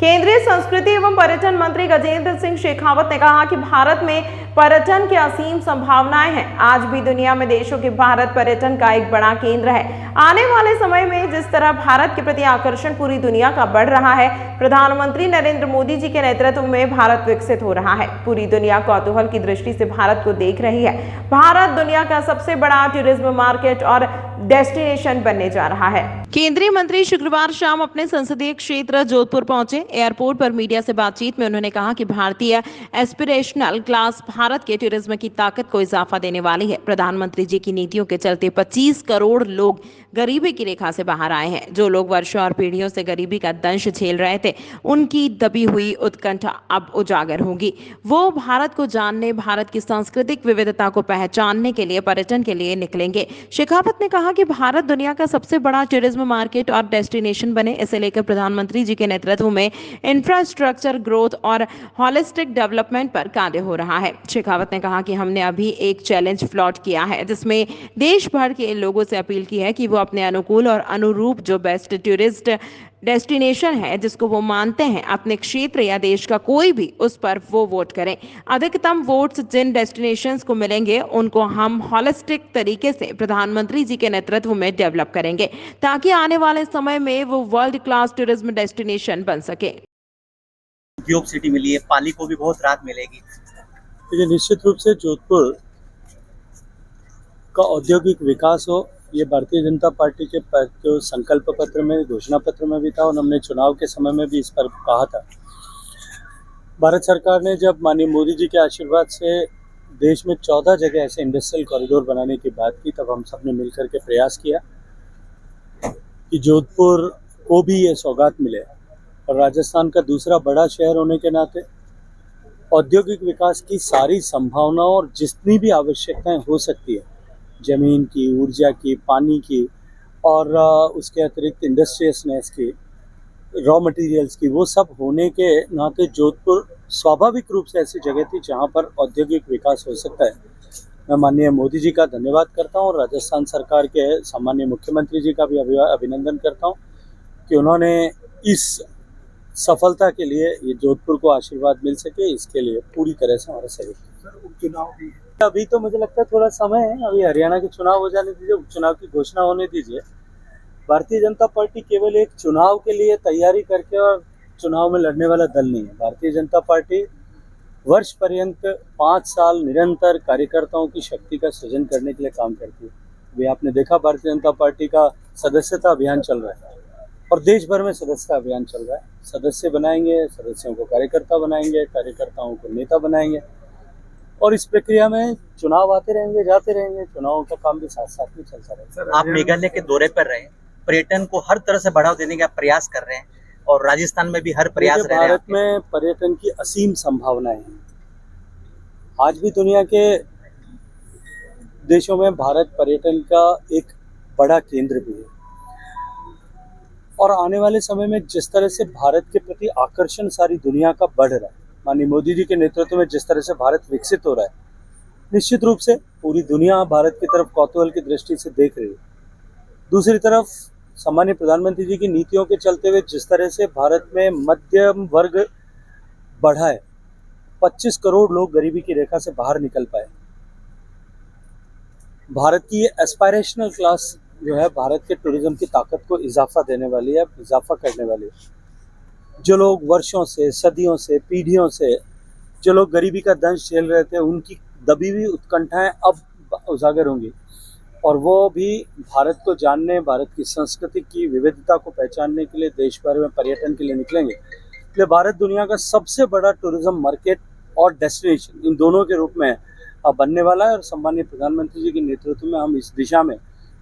केंद्रीय संस्कृति एवं पर्यटन मंत्री गजेंद्र सिंह शेखावत ने कहा कि भारत में पर्यटन की असीम संभावनाएं हैं। आज भी दुनिया में देशों के भारत पर्यटन का एक बड़ा केंद्र है। आने वाले समय में जिस तरह भारत के प्रति आकर्षण पूरी दुनिया का बढ़ रहा है, प्रधानमंत्री नरेंद्र मोदी जी के नेतृत्व में भारत विकसित हो रहा है। पूरी दुनिया कौतूहल की दृष्टि से भारत को देख रही है। भारत दुनिया का सबसे बड़ा टूरिज्म मार्केट और डेस्टिनेशन बनने जा रहा है। केंद्रीय मंत्री शुक्रवार शाम अपने संसदीय क्षेत्र जोधपुर पहुंचे। एयरपोर्ट पर मीडिया से बातचीत में उन्होंने कहा कि भारतीय एस्पिरेशनल क्लास भारत के टूरिज्म की ताकत को इजाफा देने वाली है। प्रधानमंत्री जी की नीतियों के चलते 25 करोड़ लोग गरीबी की रेखा से बाहर आए हैं। जो लोग वर्षों और पीढ़ियों से गरीबी का दंश झेल रहे थे, उनकी दबी हुई उत्कंठा अब उजागर होगी। वो भारत को जानने, भारत की सांस्कृतिक विविधता को पहचानने के लिए पर्यटन के लिए निकलेंगे। शेखावत ने कहा कि भारत दुनिया का सबसे बड़ा टूरिज्म मार्केट और डेस्टिनेशन बने, इसे लेकर प्रधानमंत्री जी के नेतृत्व में इंफ्रास्ट्रक्चर ग्रोथ और हॉलिस्टिक डेवलपमेंट पर कार्य हो रहा है। शेखावत ने कहा कि हमने अभी एक चैलेंज प्लॉट किया है, जिसमें देश भर के लोगों से अपील की है कि वो अपने अनुकूल और अनुरूप जो बेस्ट टूरिस्ट डेस्टिनेशन है, जिसको वो मानते हैं अपने क्षेत्र या देश का कोई भी, उस पर वो वोट करें। अधिकतम वोट्स जिन डेस्टिनेशंस को मिलेंगे, उनको हम हॉलिस्टिक तरीके से प्रधानमंत्री जी के नेतृत्व में डेवलप करेंगे, ताकि आने वाले समय में वो वर्ल्ड क्लास टूरिज्म डेस्टिनेशन बन सके। उद्योग सिटी मिली है, पाली को भी बहुत राहत मिलेगी। देखिए, निश्चित रूप से जोधपुर का औद्योगिक विकास हो, ये भारतीय जनता पार्टी के जो संकल्प पत्र में, घोषणा पत्र में भी था और हमने चुनाव के समय में भी इस पर कहा था। भारत सरकार ने जब माननीय मोदी जी के आशीर्वाद से देश में 14 जगह ऐसे इंडस्ट्रियल कॉरिडोर बनाने की बात की, तब हम सब ने मिलकर के प्रयास किया कि जोधपुर को भी ये सौगात मिले। और राजस्थान का दूसरा बड़ा शहर होने के नाते औद्योगिक विकास की सारी संभावनाओं और जितनी भी आवश्यकताएं हो सकती है, जमीन की, ऊर्जा की, पानी की और उसके अतिरिक्त इंडस्ट्रियसनेस की, रॉ मटेरियल्स की, वो सब होने के नाते जोधपुर स्वाभाविक रूप से ऐसी जगह थी जहां पर औद्योगिक विकास हो सकता है। मैं माननीय मोदी जी का धन्यवाद करता हूं और राजस्थान सरकार के सम्माननीय मुख्यमंत्री जी का भी अभिनंदन करता हूं कि उन्होंने इस सफलता के लिए, ये जोधपुर को आशीर्वाद मिल सके, इसके लिए पूरी तरह से हमारा सहयोग है। उपचुनाव भी अभी तो मुझे लगता है थोड़ा समय है, अभी हरियाणा के चुनाव हो जाने दीजिए, उपचुनाव की घोषणा होने दीजिए। भारतीय जनता पार्टी केवल एक चुनाव के लिए तैयारी करके और चुनाव में लड़ने वाला दल नहीं है। भारतीय जनता पार्टी वर्ष पर्यंत 5 साल निरंतर कार्यकर्ताओं की शक्ति का सृजन करने के लिए काम करती है। अभी आपने देखा, भारतीय जनता पार्टी का सदस्यता अभियान चल रहा है और देश भर में सदस्यता अभियान चल रहा है। सदस्य बनाएंगे, सदस्यों को कार्यकर्ता बनाएंगे, कार्यकर्ताओं को नेता बनाएंगे और इस प्रक्रिया में चुनाव आते रहेंगे, जाते रहेंगे, चुनावों का काम भी साथ साथ में चलता रहेगा। आप मेघालय के दौरे पर रहे, पर्यटन को हर तरह से बढ़ावा देने का प्रयास कर रहे हैं और राजस्थान में भी हर प्रयास रह रहे हैं। भारत में पर्यटन की असीम संभावनाएं हैं। आज भी दुनिया के देशों में भारत पर्यटन का एक बड़ा केंद्र भी है और आने वाले समय में जिस तरह से भारत के प्रति आकर्षण सारी दुनिया का बढ़ रहा है, माननीय मोदी जी के नेतृत्व में जिस तरह से भारत विकसित हो रहा है, निश्चित रूप से पूरी दुनिया भारत की तरफ कौतूहल की दृष्टि से देख रही है। दूसरी तरफ सम्मानीय प्रधानमंत्री जी की नीतियों के चलते हुए जिस तरह से भारत में मध्यम वर्ग बढ़ा है, 25 करोड़ लोग गरीबी की रेखा से बाहर निकल पाए। भारत की ये एस्पायरेशनल क्लास जो है, भारत के टूरिज्म की ताकत को इजाफा देने वाली है, इजाफा करने वाली है। जो लोग वर्षों से, सदियों से, पीढ़ियों से जो लोग गरीबी का दंश झेल रहे थे, उनकी दबी हुई उत्कंठाएं अब उजागर होंगी और वो भी भारत को जानने, भारत की संस्कृति की विविधता को पहचानने के लिए देश भर में पर्यटन के लिए निकलेंगे। इसलिए भारत दुनिया का सबसे बड़ा टूरिज्म मार्केट और डेस्टिनेशन इन दोनों के रूप में बनने वाला है और सम्मानीय प्रधानमंत्री जी के नेतृत्व में हम इस दिशा में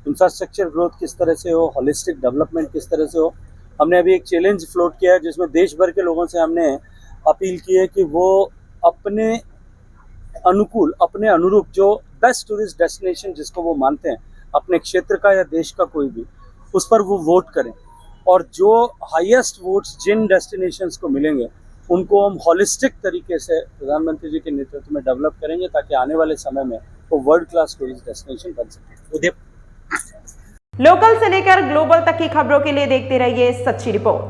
इंफ्रास्ट्रक्चर ग्रोथ किस तरह से हो, हॉलिस्टिक डेवलपमेंट किस तरह से हो, हमने अभी एक चैलेंज फ्लोट किया है जिसमें देश भर के लोगों से हमने अपील की है कि वो अपने अनुकूल, अपने अनुरूप जो बेस्ट टूरिस्ट डेस्टिनेशन जिसको वो मानते हैं, अपने क्षेत्र का या देश का कोई भी, उस पर वो वोट करें और जो हाईएस्ट वोट्स जिन डेस्टिनेशंस को मिलेंगे उनको हम हॉलिस्टिक तरीके से प्रधानमंत्री जी के नेतृत्व में डेवलप करेंगे ताकि आने वाले समय में वो वर्ल्ड क्लास टूरिस्ट डेस्टिनेशन बन सके। लोकल से लेकर ग्लोबल तक की खबरों के लिए देखते रहिए सच्ची रिपोर्ट।